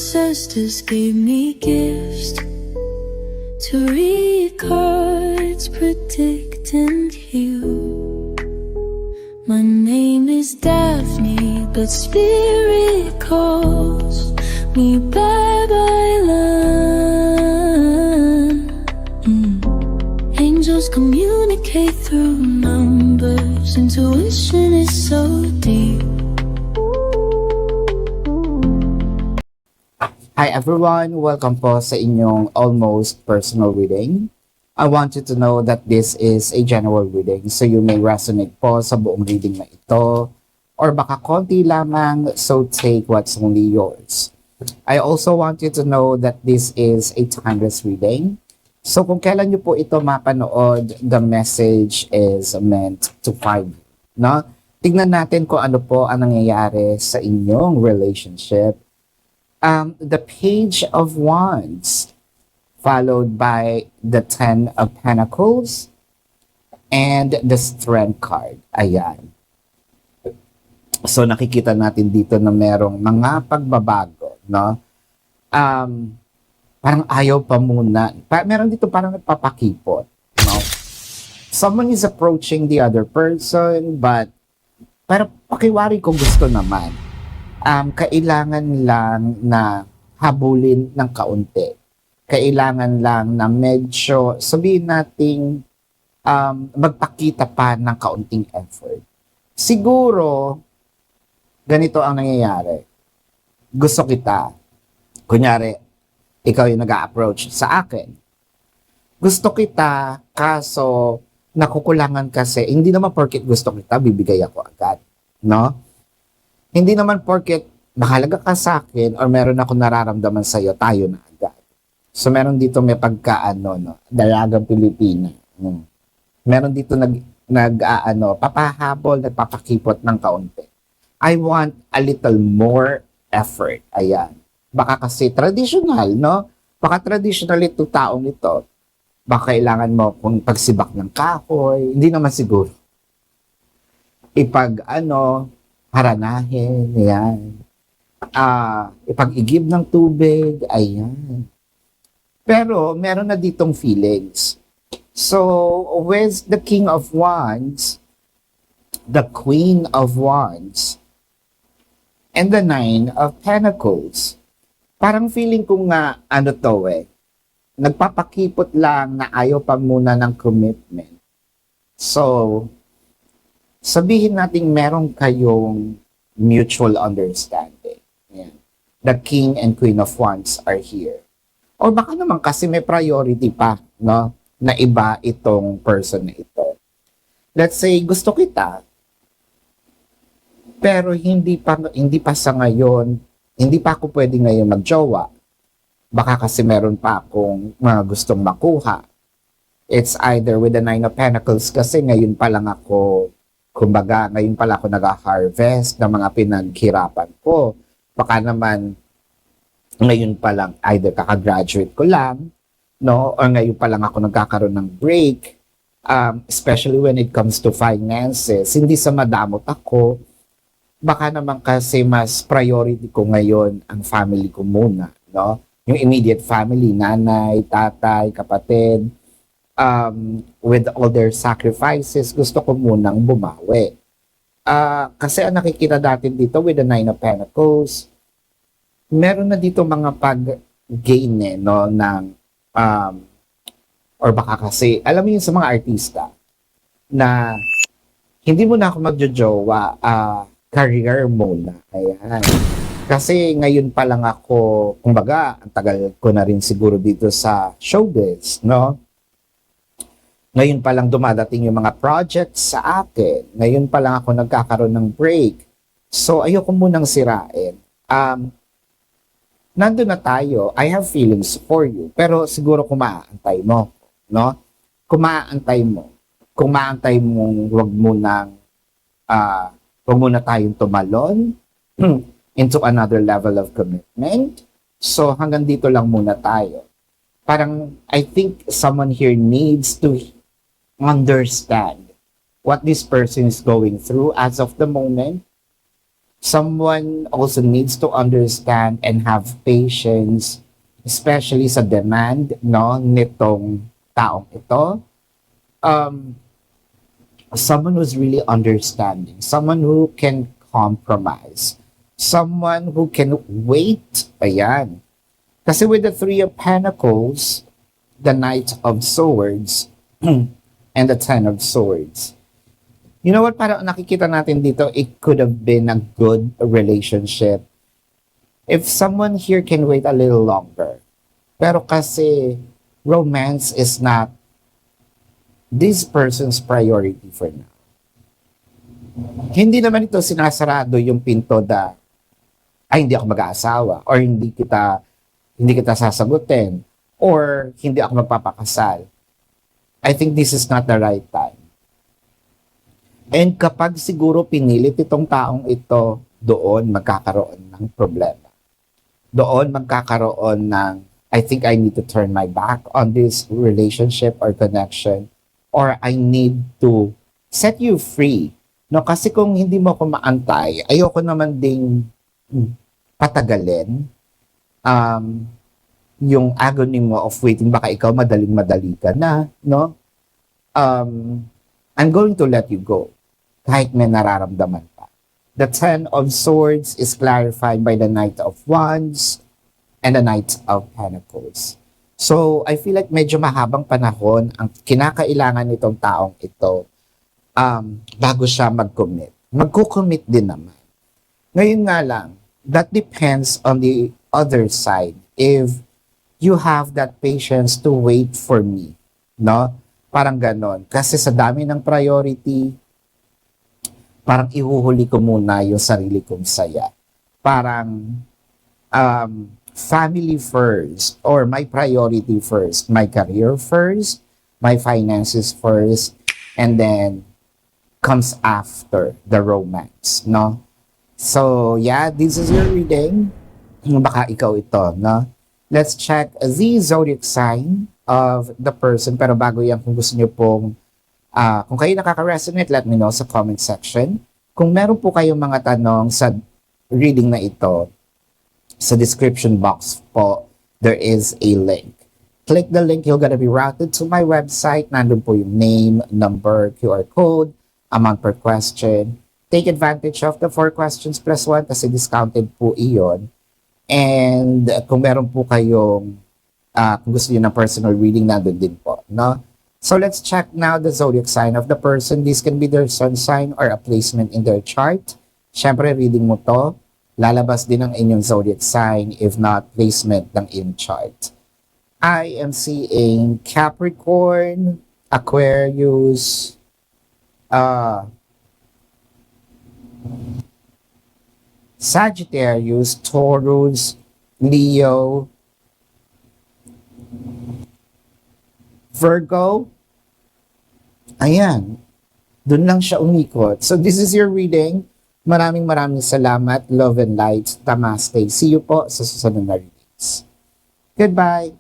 ancestors gave me gifts to read cards, predict and heal. My name is Daphne, but spirit calls me bye-bye love. Angels communicate through numbers. Intuition is so deep. Hi everyone! Welcome po sa inyong almost personal reading. I want you to know that this is a general reading, so you may resonate po sa buong reading na ito or baka konti lamang, so take what's only yours. I also want you to know that this is a timeless reading. So kung kailan nyo po ito mapanood, the message is meant to find you. No? Tignan natin kung ano po ang nangyayari sa inyong relationship. The Page of Wands, followed by the Ten of Pentacles, and the Strength card. Ayan. So nakikita natin dito na merong mga pagbabago, no? Parang ayaw pa muna. Meron dito parang nagpapakipot, no? Someone is approaching the other person, but parang pakiwari kung gusto naman. Kailangan lang na habulin ng kaunti. Kailangan lang na medyo, sabihin nating, magpakita pa ng kaunting effort. Siguro, ganito ang nangyayari. Gusto kita. Kunyari, ikaw yung nag-a-approach sa akin. Gusto kita, kaso nakukulangan kasi, hindi naman porket gusto kita, bibigay ako agad. No? Hindi naman porket mahalaga ka sa akin or meron ako nararamdaman sa iyo, tayo na agad. So meron dito may pagkaano, no, dalagang Pilipina. Meron dito papahabol, nagpapakipot ng kaunti. I want a little more effort. Ayan. Baka kasi traditional, no? Baka traditional ito taong ito. Baka kailangan mo kung pagsibak ng kahoy, hindi naman siguro. Haranahin, ayan. Ipag-igib ng tubig, ayan. Pero, meron na ditong feelings. So, with the King of Wands, the Queen of Wands, and the Nine of Pentacles, parang feeling ko nga, nagpapakipot lang na ayaw pa muna ng commitment. So, sabihin natin meron kayong mutual understanding. Ayan. The King and Queen of Wands are here. O baka naman kasi may priority pa, no? Na iba itong person na ito. Let's say, gusto kita, pero hindi pa sa ngayon, hindi pa ako pwede ngayon magjowa. Baka kasi meron pa akong mga gustong makuha. It's either with the Nine of Pentacles kasi ngayon pa lang ako ngayon pala ako nag-harvest ng mga pinaghirapan ko. Baka naman, ngayon pa lang, either kakagraduate ko lang, no? Or ngayon pa lang ako nagkakaroon ng break. Especially when it comes to finances. Hindi sa madamot ako. Baka naman kasi mas priority ko ngayon ang family ko muna, no? Yung immediate family, nanay, tatay, kapatid. With all their sacrifices, gusto ko munang bumawi. Kasi ang nakikita natin dito with the Nine of Pentacles, meron na dito mga pag-gain no, or baka kasi, alam mo yun sa mga artista, na hindi mo na ako magjojowa, career muna. Ayan. Kasi ngayon pa lang ako, kumbaga, ang tagal ko na rin siguro dito sa showbiz, no? Ngayon pa lang dumadating yung mga projects sa akin. Ngayon pa lang ako nagkakaroon ng break. So, ayoko munang sirain. Nandun na tayo. I have feelings for you. Pero siguro kumaantay mo. No? Kumaantay mo. Kumaantay mong wag muna tayong tumalon into another level of commitment. So, hanggang dito lang muna tayo. Parang, I think someone here needs to understand what this person is going through as of the moment. Someone also needs to understand and have patience, especially sa demand, no, nitong taong ito. Someone who's really understanding, someone who can compromise, someone who can wait. Ayan. Kasi with the Three of Pentacles, the Knight of Swords, and the Ten of Swords. You know what? Parang nakikita natin dito, it could have been a good relationship if someone here can wait a little longer. Pero kasi romance is not this person's priority for now. Hindi naman ito sinasarado yung pinto na, ay, hindi ako mag-aasawa, or hindi kita sasagutin, or hindi ako magpapakasal. I think this is not the right time. And kapag siguro pinilit itong taong ito, doon magkakaroon ng problema. Doon magkakaroon ng, I think I need to turn my back on this relationship or connection, or I need to set you free. No, kasi kung hindi mo ako maantay, ayoko naman ding patagalin yung agony mo of waiting. Baka ikaw madaling-madali ka na, no? I'm going to let you go kahit may nararamdaman pa. The Ten of Swords is clarified by the Knight of Wands and the Knight of Pentacles. So, I feel like medyo mahabang panahon ang kinakailangan nitong taong ito bago siya mag-commit. Magko-commit din naman. Ngayon nga lang, that depends on the other side. If you have that patience to wait for me, no? Parang ganon. Kasi sa dami ng priority, parang ihuhuli ko muna yung sarili kong saya. Parang family first, or my priority first, my career first, my finances first, and then comes after the romance, no? So, yeah, this is your reading. Baka ikaw ito, no? Let's check the zodiac sign of the person. Pero bago yan, kung gusto niyo pong, kung kayo nakaka-resonate, let me know sa comment section. Kung meron po kayong mga tanong sa reading na ito, sa description box po, there is a link. Click the link, you're gonna be routed to my website. Nandun po yung name, number, QR code, amount per question. Take advantage of the 4 questions plus 1 kasi discounted po iyon. And kung meron po kayong, kung gusto niyo ng personal reading, nandun din po, no? So let's check now the zodiac sign of the person. This can be their sun sign or a placement in their chart. Siyempre, reading mo to, lalabas din ang inyong zodiac sign, if not placement ng in chart. I am seeing Capricorn, Aquarius, Sagittarius, Taurus, Leo, Virgo. Ayan. Doon lang siya umikot. So this is your reading. Maraming salamat. Love and light. Namaste. See you po sa susunod na readings. Goodbye.